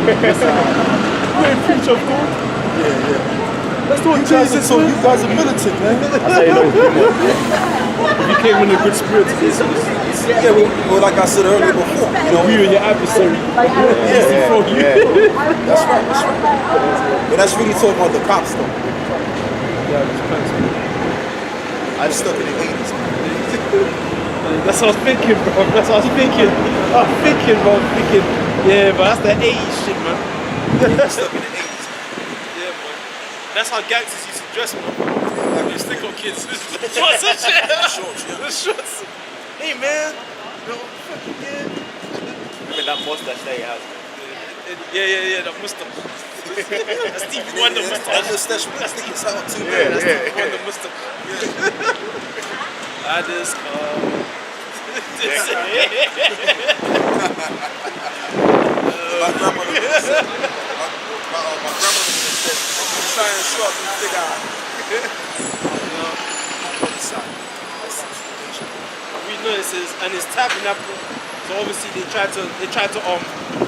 You ain't preach of God. Yeah. That's what Jesus So meant. you guys are militant, man. That's how you know if you came in a good spirit, it's Yeah, well, like I said earlier before, you know. you and your adversary. Easy for you. That's right. But that's really talking about the cops, though. Yeah, just pants, man. I'm stuck in the 80s, man. That's what I was thinking, bro. That's what I was thinking. Yeah, but that's the 80s shit, man. I'm stuck in the 80s. Yeah, man. That's how gangsters used to dress, man. They stick on kids. Shorts and shit. Shorts, yeah. The shorts. Hey, man. No, fucking yeah. I mean, that mustache that he has. Yeah, the mustache. That's Stevie Wonder That mustache. mustache really sticks out too, Yeah, man. that's Stevie Wonder mustache. I just My grandmother would have said, my grandmother would have said, I'm trying to show up and figure out. we know it says, and it's tabernacle. So obviously they try to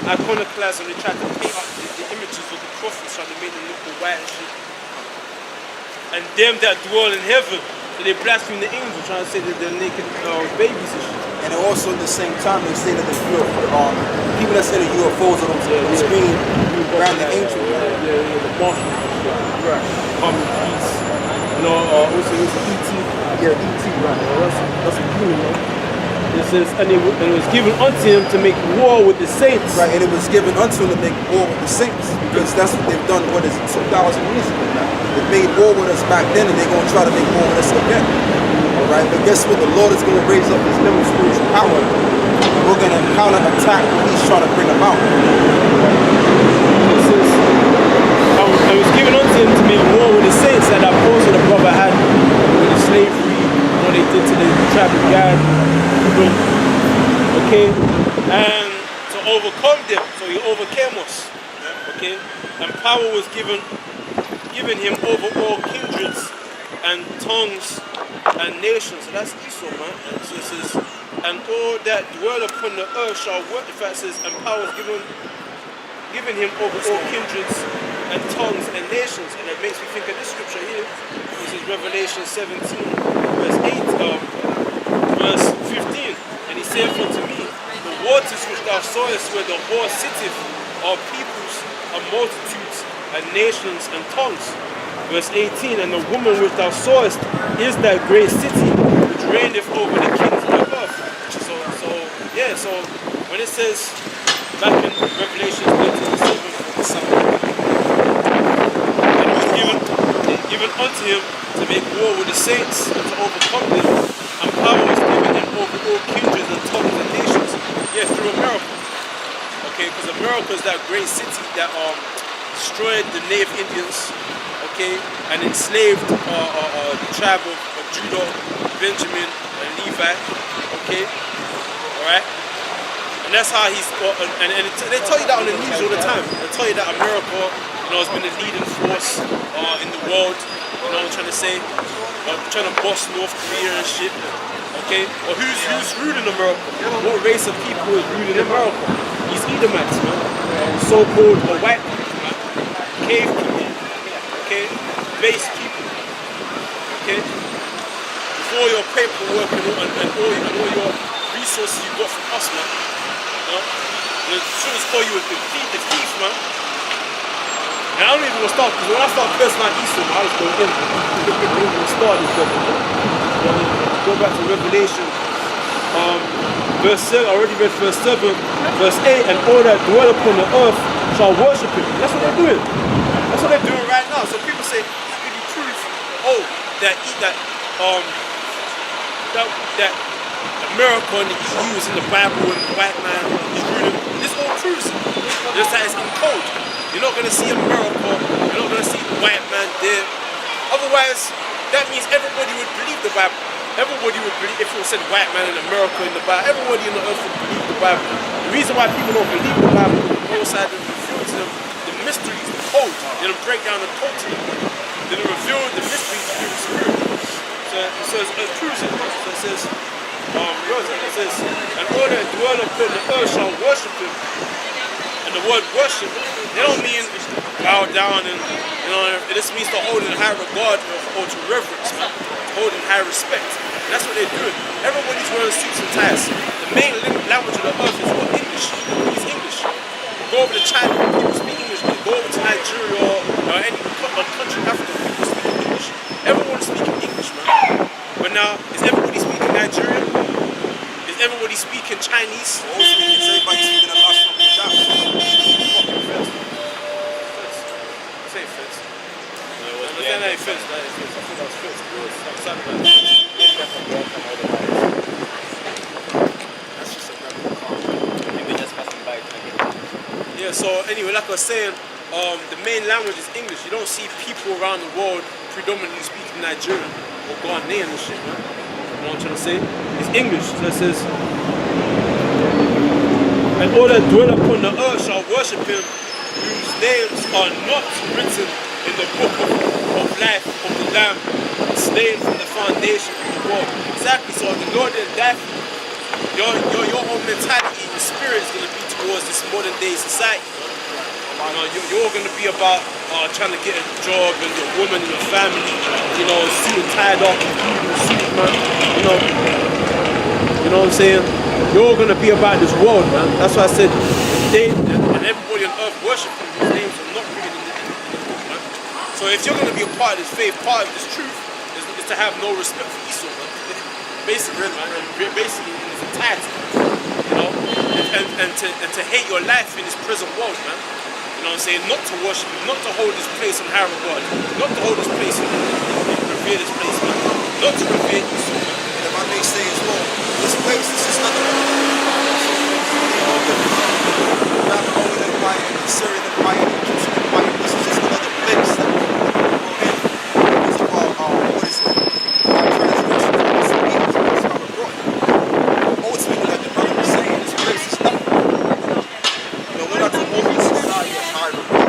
iconoclast, and they try to paint up the images of the prophets, trying to make them look all white and shit. And them that dwell in heaven, so they blaspheme the angels, trying to say that they're naked babies and shit. And also at the same time, they say that the people that say the UFOs are those green around the angel. Yeah, the Martian. Right. Common peace. You know, also there's E.T. Yeah, E.T. Right. That's a human, man. It says, and it was given unto him to make war with the saints. Right, and it was given unto them to make war with the saints, because that's what they've done, 2,000 years ago now. They made war with us back then, and they're going to try to make war with us again. Alright, but guess what? The Lord is going to raise up his little spiritual power. We're going to counterattack what he's trying to bring about. It says, it was given unto him to make war with the saints, that opposing the brother had with the slavery, what they did to the tribe of Gad. Okay, and to overcome them, so he overcame us. Okay, and power was given him over all kindreds and tongues and nations. So that's Esau, man. And so it says, and all that dwell upon the earth shall work. In fact, it says, and power was given him over all kindreds and tongues and nations. And that makes me think of this scripture here. This is Revelation 17, verse 8, verse 15. And he saith unto me, the waters which thou sawest where the horse sitteth are peoples and multitudes and nations and tongues. Verse 18, and the woman which thou sawest is that great city which reigneth over the kings of the earth. So when it says back in Revelation 13:7, and it was given unto him to make war with the saints and to overcome them, and power was given him over all kindreds and tongues and nations. Yes, through America. Okay, because America is that great city that destroyed the Native Indians, okay, and enslaved the tribe of Judah, Benjamin, and Levi, okay, alright? And that's how he's, they tell you that on the news all the time. They tell you that America, has been the leading force in the world, I'm trying to say, trying to boss North Korea and shit, okay? Or who's ruling America? What race of people is ruling America? These Edomites, man. So-called white people, man. Cave people, okay? Base people, okay? With all your paperwork and all your resources you got from us, man. And as soon as call you a thief, man. And I don't even want to start, because when I start cursing out Esau, I just go in. I don't even want to start this stuff. Go back to Revelation. Verse 7, I already read verse 7, verse 8, and all that dwell upon the earth shall worship him. That's what they're doing. That's what they're doing right now. So people say, how can you prove, that America and the EU is in the Bible and the white man is ruling? This all proves it. Just that it's in code. You're not going to see America, you're not going to see the white man there. Otherwise, that means everybody would believe the Bible. Everybody would believe, if it said white man in America in the Bible, everybody in the earth would believe the Bible. The reason why people don't believe the Bible is the Most High didn't reveal to them the mysteries, the code. They didn't break down the code to them. They didn't reveal the mysteries through the Spirit. So it proves it. So it says, and all that dwell upon the earth shall worship him. And the word worship, they don't mean bow down and, it just means to hold in high regard or to reverence, man. To hold in high respect. And that's what they're doing. Everybody's wearing suits and ties. The main language of the earth is what? English. It's English. Go over to China, people speak English. Go over to Nigeria or any country in Africa, people speak English. Everyone's speaking English, man. But now, is everybody speaking Nigerian? Is everybody speaking Chinese? Is everybody speaking a lot of that? Say Fitz. Yeah, That ain't Fitz. That ain't Fitz. I thought that was Fitz. That's just a regular car. Maybe just passing by trying to get it. Yeah, so anyway, like I was saying, the main language is English. You don't see people around the world predominantly speaking Nigerian or Ghanaian and shit, man. You know what I'm trying to say? It's English. So it says, and all that dwell upon the earth shall worship him, whose names are not written in the book of life of the Lamb, slain from the foundation of the world. Exactly, so the Lord didn't die for you. Your whole mentality and spirit is going to be towards this modern day society. You're going to be about trying to get a job and a woman and a family, suit and tied up, suit, man. You know what I'm saying? You're going to be about this world, man. That's why I said, they and everybody on earth worship him. His names are not written in the book, man. So if you're going to be a part of this faith, part of this truth, is to have no respect for Esau, man. Basically, man. Basically, it's a task, and to hate your life in this present world, man. You know what I'm saying? Not to worship him, not to hold this place in high regard, not to hold this place and revere this place, man. Not to revere Esau, man. And if I may say as well, this place is just another Babylonian Empire, the Syrian Empire, the Egyptian Empire. This is just another place that we're in. It's about, what is it? Transgression and disobedience. That's how we're brought. Ultimately, like the brother was saying, this place is nothing. We're not to hold this society as high regard.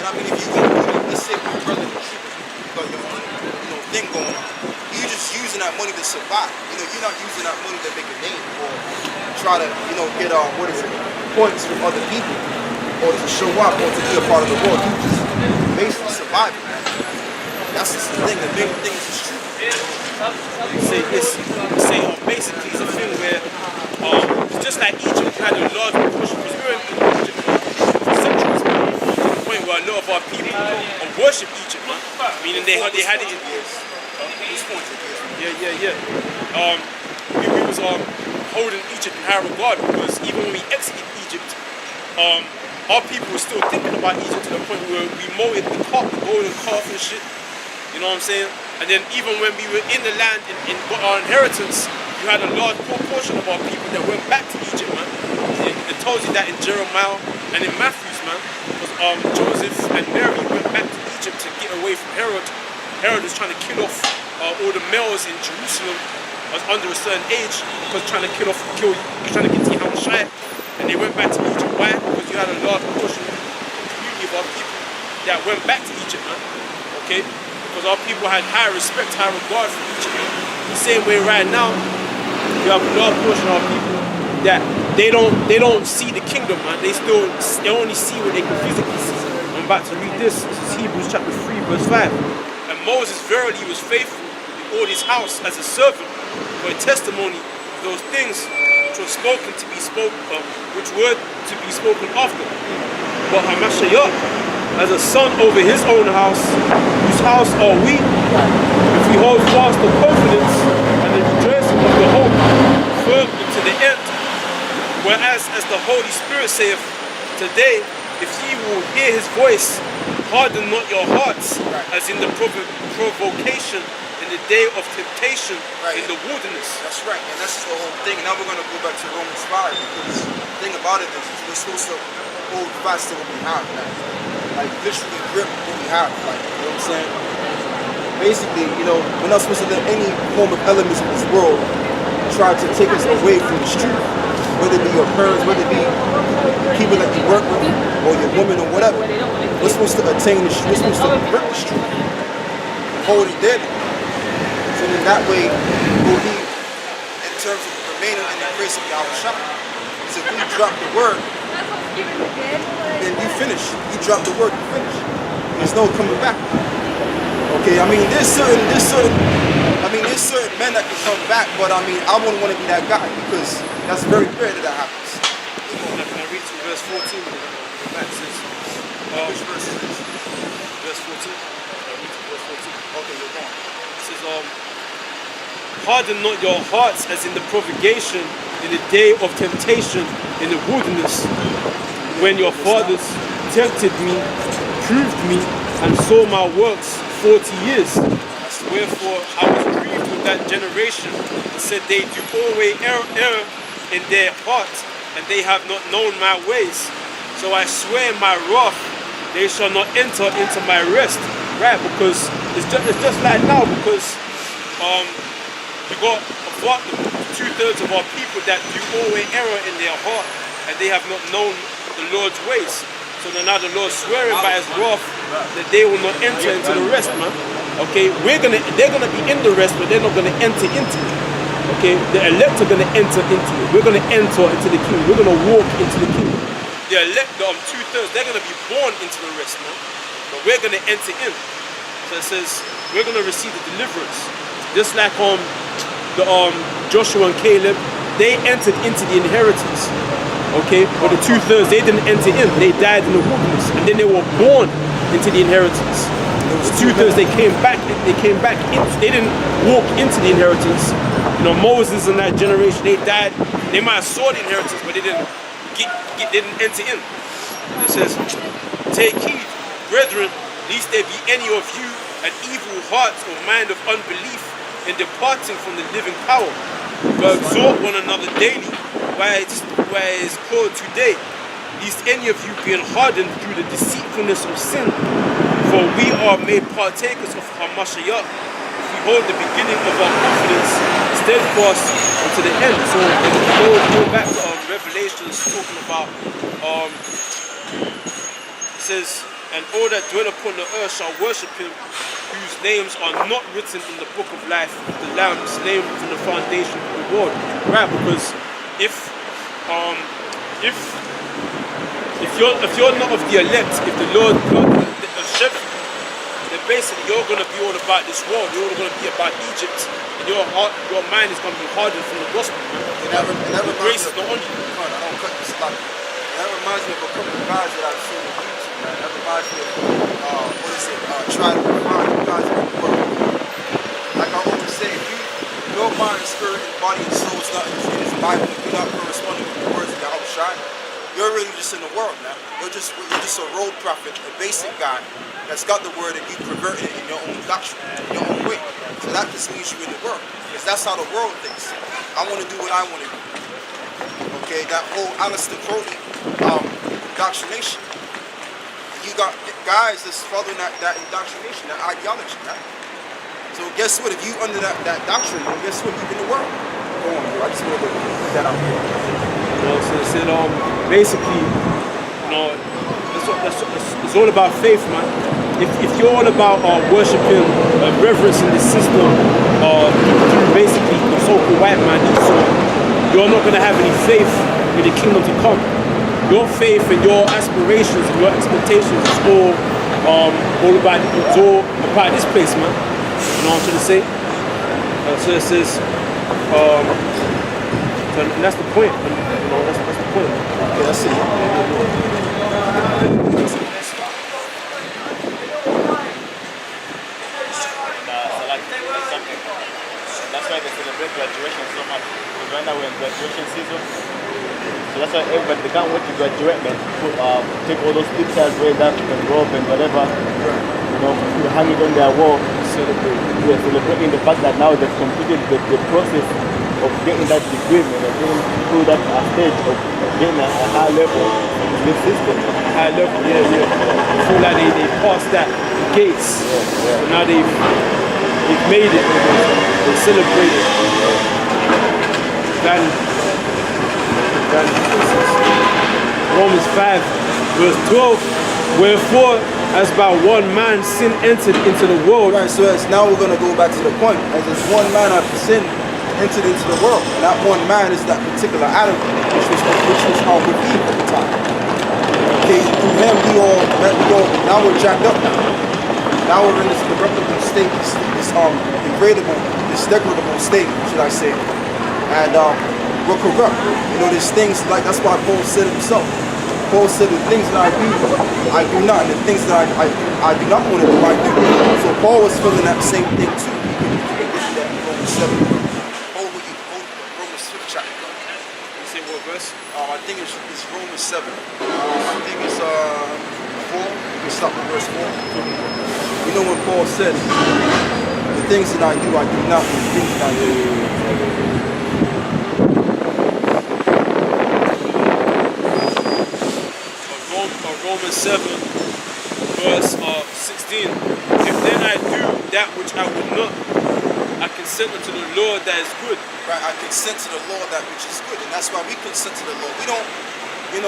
I mean, if you go, let's say your brother, you got your thing going on. You're just using that money to survive. You're not using that money to make a name or try to, get points from other people or to show up or to be a part of the world. You just basically surviving. That's just the thing. The main thing is the truth. Basically it's a thing where it's just like Egypt had a large proportion, because we were in Egypt for centuries, man, to the point where a lot of our people worship Egypt, man. Meaning they had it in we was holding Egypt in high regard, because even when we exited Egypt, our people were still thinking about Egypt to the point where we molded the golden calf and shit. You know what I'm saying? And then even when we were in the land in got our inheritance, you had a large proportion of our people that went back to Egypt, man. It tells you that in Jeremiah and in Matthews, man. Because Joseph and Mary went back to Egypt to get away from Herod. Herod was trying to kill off all the males in Jerusalem under a certain age, because trying to trying to get to Yahushua. And they went back to Egypt. Why? Because you had a large portion of the community of our people that went back to Egypt, man. Okay? Because our people had high respect, high regard for Egypt. The same way right now, you have a large portion of our people that they don't see the kingdom, man. They only see what they can physically see. I'm about to read this. This is Hebrews chapter 3, verse 5. And Moses verily was faithful in all his house as a servant for a testimony of those things which were spoken to be spoken of, which were to be spoken after. But Hamashiach, as a son over his own house, whose house are we, if we hold fast the confidence and the rejoicing of the hope firm unto the end. Whereas, as the Holy Spirit saith, today, if ye will hear his voice, harden not your hearts, as in the provocation in the day of temptation in the wilderness. That's right, and that's the whole thing. Now we're going to go back to Romans 5, because the thing about it is we're supposed to hold fast to what we have, man. Like, literally grip what we have, like, you know what I'm saying? Basically, we're not supposed to let any form of elements in this world try to take us away from this truth. Whether it be your parents, whether it be people that you work with, or your woman, or whatever. We're supposed to attain this truth. We're supposed to grip this truth. Hold it dead. So then that way, we'll be terms of remaining in the grace of Yahushua. So if you drop the word, then you finish. You drop the word, you finish. There's no coming back. Okay, I mean, there's certain men that can come back, but I mean, I wouldn't want to be that guy because that's very rare that happens. Can I read to verse 14? That says, Which verse is this? verse 14. Can I read to verse 14? Okay, you're going. It says, harden not your hearts as in the provocation in the day of temptation in the wilderness, when your fathers tempted me, proved me, and saw my works 40 years. Wherefore I was grieved with that generation, and said, they do always err in their heart, and they have not known my ways. So I swear in my wrath, they shall not enter into my rest. Right, because it's just like now, because you got about 2/3 of our people that do always error in their heart, and they have not known the Lord's ways. So now the Lord swearing by his wrath that they will not enter into the rest, man. Okay, they're gonna be in the rest, but they're not gonna enter into it. Okay, the elect are gonna enter into it. We're gonna enter into the kingdom. We're gonna walk into the kingdom. The elect, the 2/3, they're gonna be born into the rest, man. But we're gonna enter in. So it says we're gonna receive the deliverance. Just like Joshua and Caleb, they entered into the inheritance. Okay, but the 2/3 they didn't enter in. They died in the wilderness, and then they were born into the inheritance. The 2/3 they came back. They came back in. They didn't walk into the inheritance. You know, Moses and that generation, they died. They might have saw the inheritance, but they didn't didn't enter in. It says, take heed, brethren, lest there be any of you an evil heart or mind of unbelief in departing from the living power, but exhort one another daily, where it is called today, lest any of you be hardened through the deceitfulness of sin. For we are made partakers of Hamashiach, if we hold the beginning of our confidence steadfast unto the end. So go back to Revelations, talking about it says, and all that dwell upon the earth shall worship him, whose names are not written in the book of life of the Lamb's name from the foundation of the world. Right, because if you're not of the elect, if the Lord the shepherd, then basically you're gonna be all about this world, you're all gonna be about Egypt, and your mind is gonna be hardened from the gospel. The grace is not on you. I don't cut this stuff. That reminds me of a couple of guys that I've seen on YouTube, man. That reminds me of try to refine you guys in the world. Like I always say, if your mind, spirit, and body and soul is not in this Bible, if you're not corresponding with the words of Yahushua, you're really just in the world, man. You're just a road prophet, a basic guy that's got the word and you pervert it in your own doctrine, in your own way. So that just means you're in the world, because that's how the world thinks. I want to do what I want to do. Okay, that whole Aleister Crowley indoctrination. You got guys that's following that indoctrination, that ideology, right? So guess what? If you under that doctrine, then guess what? You're in the world. Go on, bro. I just wanted to put that out there. You know, so it said, basically, you know, it's all about faith, man. If you're all about worshiping and reverencing the system through basically the so-called white man, you're not going to have any faith in the kingdom to come. Your faith and your aspirations and your expectations is all about this place, man. You know what I'm trying to say? So it says, and that's the point. You know, that's the point. Yeah, that's it. That's why they celebrate graduation so much. Because right now we're in graduation season. So that's why everybody, they can't wait to graduate, man. Take all those pictures, wear that and robe and whatever. You know, to hang it on their wall. We're celebrating the fact that now they've completed the process of getting that degree, man, of getting through that stage of getting a high level in this system. High level, yeah. I feel like they passed that gates. So now they've made it. They celebrated. Romans 5, verse 12. Wherefore, as by one man sin entered into the world. Right, so now we're going to go back to the point. As this one man have sinned, entered into the world. And that one man is that particular Adam, which was with Eve at the time. Okay, through him, now we're jacked up now. Now we're in this corruptible state, this degradable, this degradable state, should I say. And we're corrupt. You know, there's things like, that's why Paul said himself. Paul said the things that I do not, and the things that I do not want to do, I do. So Paul was feeling that same thing too. You can get to that in Romans 7. Romans 5th chapter. You say what verse? I think it's Romans 7. I think it's 4. You can stop at verse 4. You know when Paul said, the things that I do not, and the things that I do. Romans 7, verse 16. If then I do that which I would not, I consent unto the law that is good. Right, I consent to the law that which is good, and that's why we consent to the law. We don't, we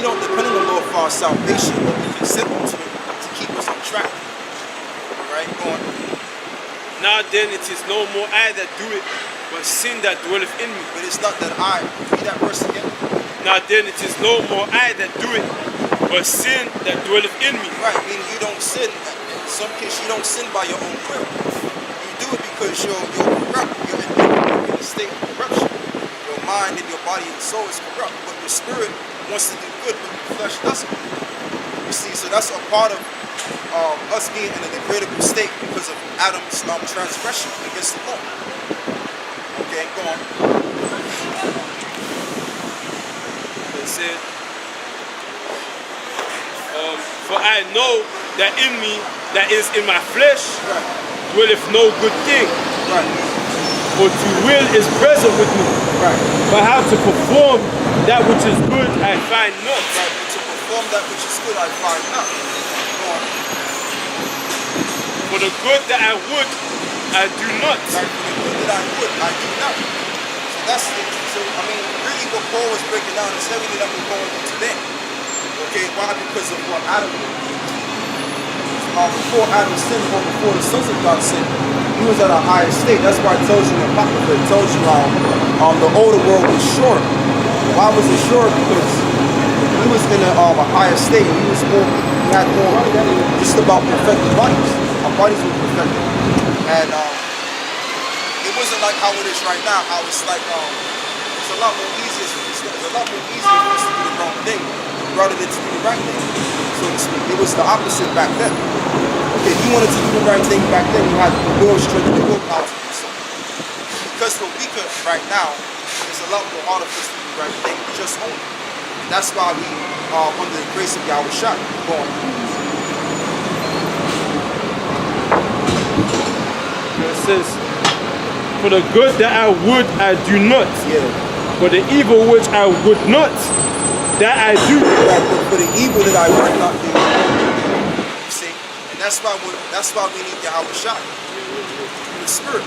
don't depend on the law for our salvation, but we consent to keep us on track. Right, go on. Now then it is no more I that do it, but sin that dwelleth in me. But it's not that I. Read that verse again. Now then it is no more I that do it, but sin that dwelleth in me. Right, meaning you don't sin. In some cases, you don't sin by your own will. You do it because you're corrupt. You're in a state of corruption. Your mind and your body and soul is corrupt, but your spirit wants to do good, but your flesh doesn't. You see, so that's a part of us being in a degradable state because of Adam's transgression against the law. Okay, go on. It said, for I know that in me, that is in my flesh, Right. dwelleth no good thing. Right. For to will is present with me. Right. But how to perform that which is good, I find not. Right. But to perform that which is good, I find not. Go on. For the good that I would, I do not. Right. For the good that I would, I do not. So that's it. So I mean, really, what Paul was breaking down is everything that we're going through today. Okay, why? Because of what Adam did. Before Adam sinned, or before the sons of God sinned, he was at a higher state. That's why it tells you in Apocrypha, it tells you the older world was short. Why was it short? Because he was in a higher state. He had more just about perfected bodies. Our bodies were perfected. And it wasn't like how it is right now, how it's like it's a lot more easier. It's a lot more easier for us to do the wrong thing rather than to do the right thing, so to speak. It was the opposite back then. Okay, if you wanted to do the right thing back then, you had the will strength and the willpower to do so. Because we're weaker right now, it's a lot more harder for us to do the right thing just only. And that's why we are under the grace of Yahweh Shai. Go on. It says, for the good that I would, I do not. Yeah. For the evil which I would not, that I do. Right, but for the evil that I would not do, you see, and that's why we need Yahweh Shai, the Spirit.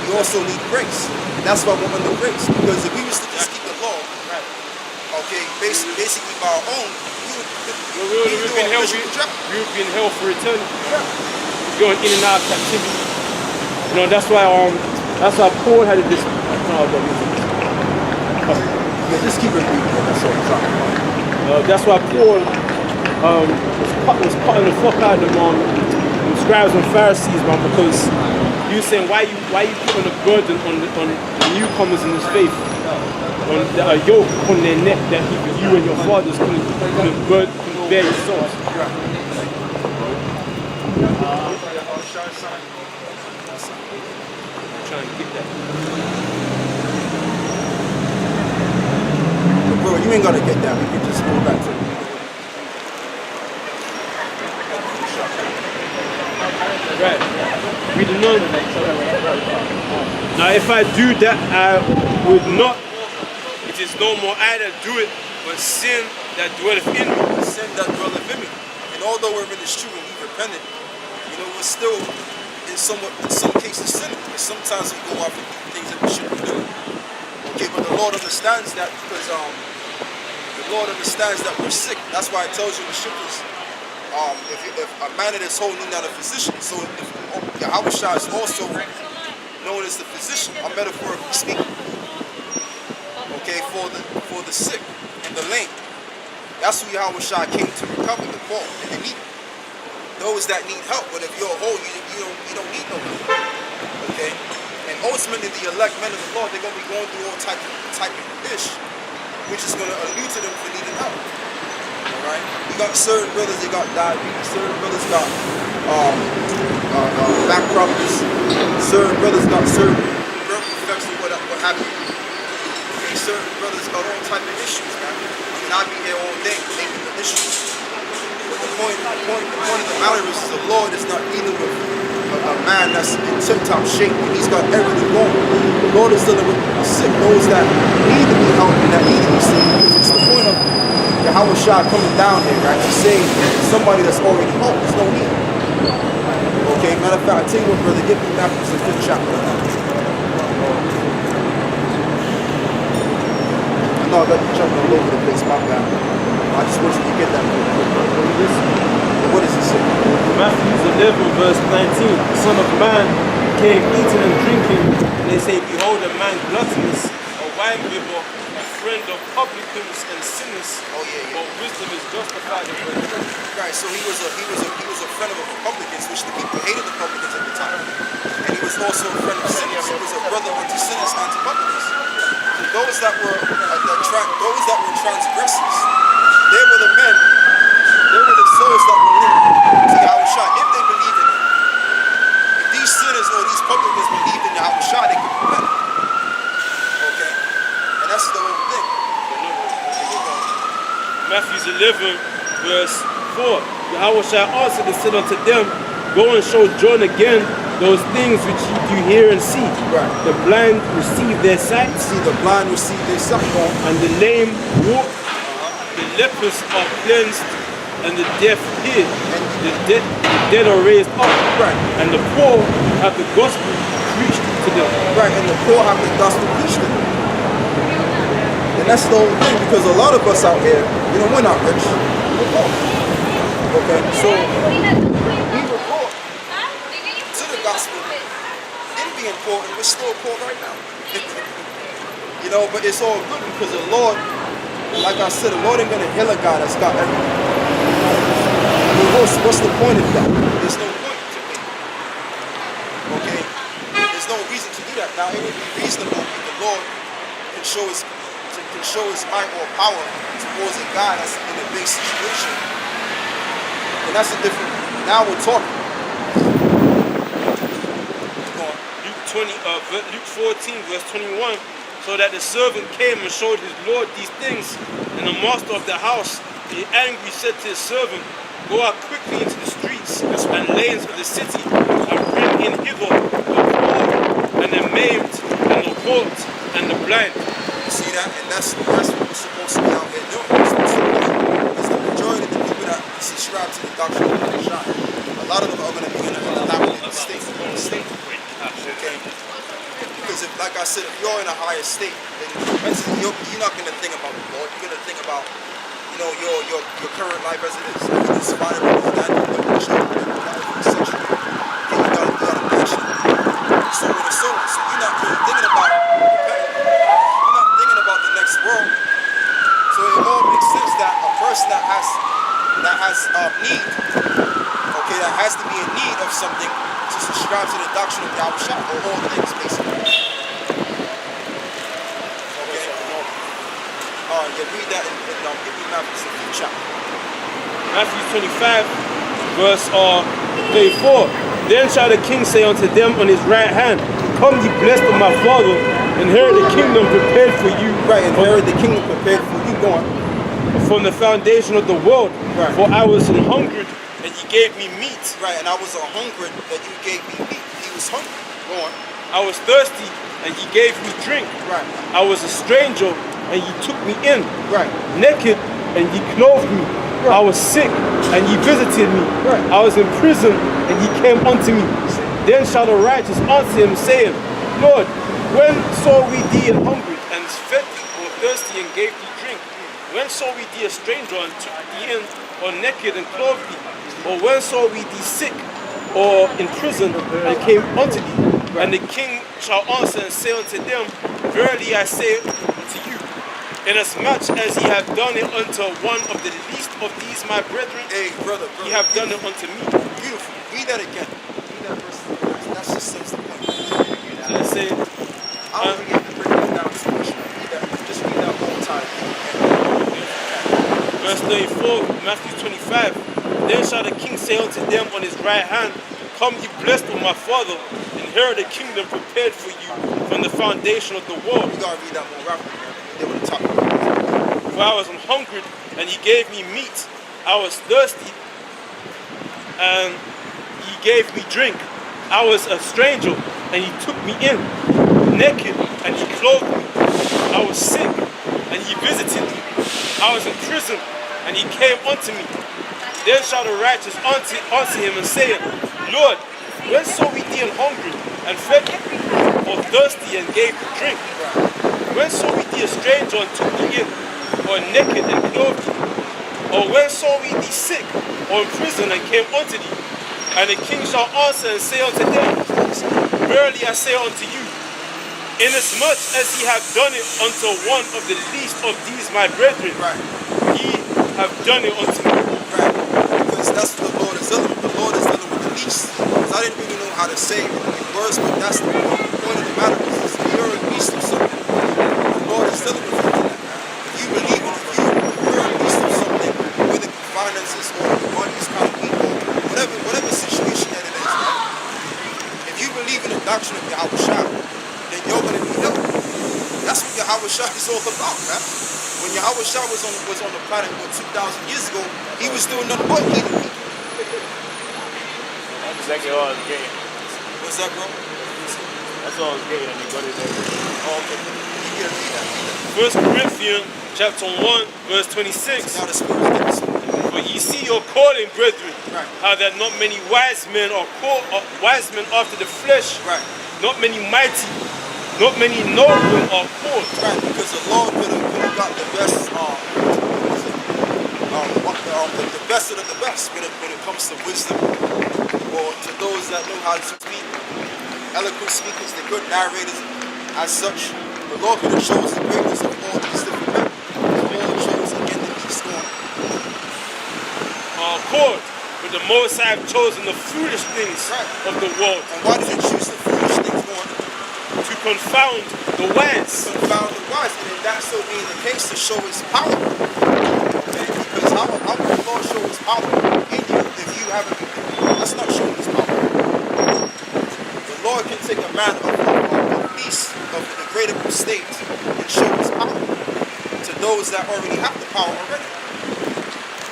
We also need grace. That's why we're under grace. Because if we was to just keep the law, okay, basically by our own, we would do a miserable job. We would be in hell for eternity. Going in and out of captivity. You know, that's why Paul had this. Yeah, just keep it brief. That's all I'm talking about. That's why Paul was cutting the fuck out of them scribes and Pharisees, man, because he was saying, why you putting a burden on the newcomers in this faith, on a yoke on their neck that you and your fathers couldn't bear yourselves. Trying to get that. Bro, you ain't gotta get that. We can just go back to it. Right. Read the number. Now if I do that, I would not. It is no more I that do it, but sin that dwelleth in me. Sin that dwelleth in me. And although we're in this true and we repented, you know, we're still in some cases sinning. Because sometimes we go off and do things that we shouldn't be doing. Okay, but the Lord understands that because the Lord understands that we're sick. That's why it tells you in the scriptures, if a man that is whole need not a physician. So if Yahweh Shai is also known as the physician, or metaphorically speaking. Okay, for the sick and the lame. That's who Yahweh Shai came to recover, the poor and the needy. Those that need help, but if you're whole, you don't need no help. Okay? And ultimately the elect men of the Lord, they're gonna be going through all type of ish, which is gonna allude to them for needing help. Alright? You got certain brothers, they got diabetes, certain brothers got back problems, certain brothers got certain birth defects or what have you. Okay, certain brothers got all type of issues, man. I mean, I'd be here all day making the issues. But the point of the matter is the Lord is not dealing with a man that's in tip-top shape and he's got everything going. The Lord is dealing with the sick, those that need to be helped and that need to be saved. It's the point of Yahweh Shai coming down here, right, to save somebody that's already home. There's no need. Okay, matter of fact, I tell you what, brother, give me Matthew the 5th chapter. I know I got you jumping all over the place, my bad. I just want you to get that. What does it say? Matthew 11 verse 19, the Son of Man came eating and drinking, and they say, behold, a man gluttonous, a winebibber, a friend of publicans and sinners. Oh yeah. But wisdom is justified in her church. Right, so he was a friend of the Republicans, which the people hated the Republicans at the time. And he was also a friend of sinners. He was a brother unto sinners and to publicans. So those that were transgressors, they were the men, they were the souls that were linked to Yahweh Shai. If they believe in him, if these sinners or these publicans believed in Yahweh Shai, they could repent. Okay? And that's the whole thing. Matthew 11 verse 4, Yahweh Shai answered and said unto them, go and show John again those things which ye do hear and see. Right. The blind receive their sight, See, the blind receive their sight, and the lame walk, the lepers are cleansed, and the deaf hear, the dead are raised up, right? and the poor have the gospel preached to them. Right, and the poor have the gospel preached to them. And that's the whole thing, because a lot of us out here, we're not rich, we're poor. Okay, so we were poor to the gospel. In being poor, and we're still poor right now. But it's all good because the Lord, like I said, the Lord ain't gonna heal a guy that's got everything. I mean, what's the point of that? There's no point to me. Okay? There's no reason to do that. Now, it would be reasonable if the Lord can show his might or power towards a guy that's in a big situation. And that's a different. Now we're talking. Luke 14 verse 21, so that the servant came and showed his Lord these things, and the master of the house, being angry, said to his servant, go out quickly into the streets and lanes of the city, and bring in hither the poor, and the maimed, and the halt, and the blind. You see that? And that's what we're supposed to be out here doing. Because the majority of the people that subscribe to the doctrine of the Shai, a lot of them are going to be in a dilapidated state. Okay? Because if, like I said, if you're in a higher state, then mentally you're not going to think about the Lord. You're going to think about, your current life as it is. I mean, it's fine, it's that, you're sexual, you got a passion, so on and so on. So you're not really thinking about repenting. You're not thinking about the next world. So it all makes sense that a person that has need, okay, that has to be in need of something to subscribe to the doctrine of Yahweh Shai, or all things, basically. Okay? Alright, read that and give me Matthew 5th chapter. Matthew 25 verse 34, then shall the king say unto them on his right hand, come ye blessed of my Father, inherit the kingdom prepared for you. Right, inherit the kingdom prepared for you. Go on. From the foundation of the world. Right. For I was an hungered, and ye gave me meat. Right, and I was a hungered, that you gave me meat. He was hungry. Go on. I was thirsty, and ye gave me drink. Right. I was a stranger, and ye took me in. Right. Naked, and ye clothed me. Right. I was sick, and ye visited me. Right. I was in prison, and ye came unto me. Then shall the righteous answer him, saying, Lord, when saw we thee an hungry, and fed thee, or thirsty, and gave thee drink? When saw we thee a stranger, and took thee in, or naked, and clothed thee? Or when saw we thee sick, or in prison, and came unto thee? And the king shall answer and say unto them, Verily I say unto you, inasmuch as ye have done it unto one of the least of these my brethren, Hey, brother. ye have done it unto me. Beautiful. Read that again. Read that verse. That's just seems the point. So it say, I don't think you have to break that down too much. Read that. Just read that whole time. verse 34, Matthew 25, Then shall the king say unto them on his right hand, Come ye blessed of my Father, inherit the kingdom prepared for you from the foundation of the world. You gotta read that more rapidly, man. They want to talk about it. For I was hungered, and ye gave me meat. I was thirsty, and ye gave me drink. I was a stranger, and ye took me in. Naked, and ye clothed me. I was sick, and ye visited me. I was in prison, and ye came unto me. Then shall the righteous answer him and say, Lord, when saw we thee hungry, and fed thee, or thirsty, and gave thee drink? When saw we thee a stranger, and took thee in, or naked, and clothed thee? Or when saw we thee sick, or in prison, and came unto thee? And the king shall answer and say unto them, Verily I say unto you, inasmuch as ye have done it unto one of the least of these my brethren, ye have done it unto me. Right. Because that's what the Lord is dealing with. The Lord is dealing with the least. Because I didn't really know how to say it in words, but that's the point. The point of the matter is you're a least of something. The Lord is dealing with you in that. If you believe in it, you're a least of something, whether it's finances or money is kind of people, whatever situation that it is, right? If you believe in the doctrine of Yahweh Shah, then you're going to be helped. That's what Yahweh Shah is all about, man. When Yahweh Shah was on the planet 2,000 years ago, he was doing nothing but healing people. That's exactly what I was getting. What's that, bro? That's what I was getting, and you got it there. Oh, okay. You gotta read that. 1 Corinthians chapter 1, verse 26. Now the spirit gives. For ye see your calling, brethren, Right. how that not many wise men are called, wise men after the flesh, Right. not many mighty, not many noble are called. Right, because the Lord could have got the best, the best of the best when it comes to wisdom, or to those that know how to speak, eloquent speakers, the good narrators, as such. The Lord could have chosen the greatness of all these different men. The Lord chose again the least one. Are called, but the Most High have chosen the foolish things Right. of the world And why did he choose the foolish things going to confound the wise. to confound the wise? And if that so being the case, to show his power. Okay? Because how will the Lord show his power in you if you haven't been? That's not showing his power. The Lord can take a man of peace, of the degradable state, and show his power to those that already have the power already.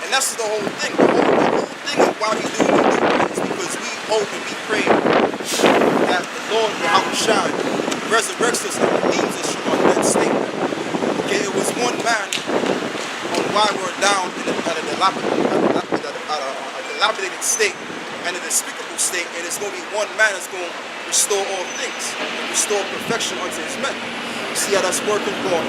And that's the whole thing. The whole thing of why we do what we do is because we hope and we pray that the Lord, Yahweh Shai, resurrects us and redeems us from our dead state. Okay, it was one man on why we're down at a dilapidated state and a despicable state, and it's going to be one man that's going to restore all things and restore perfection unto his men. You see how that's working for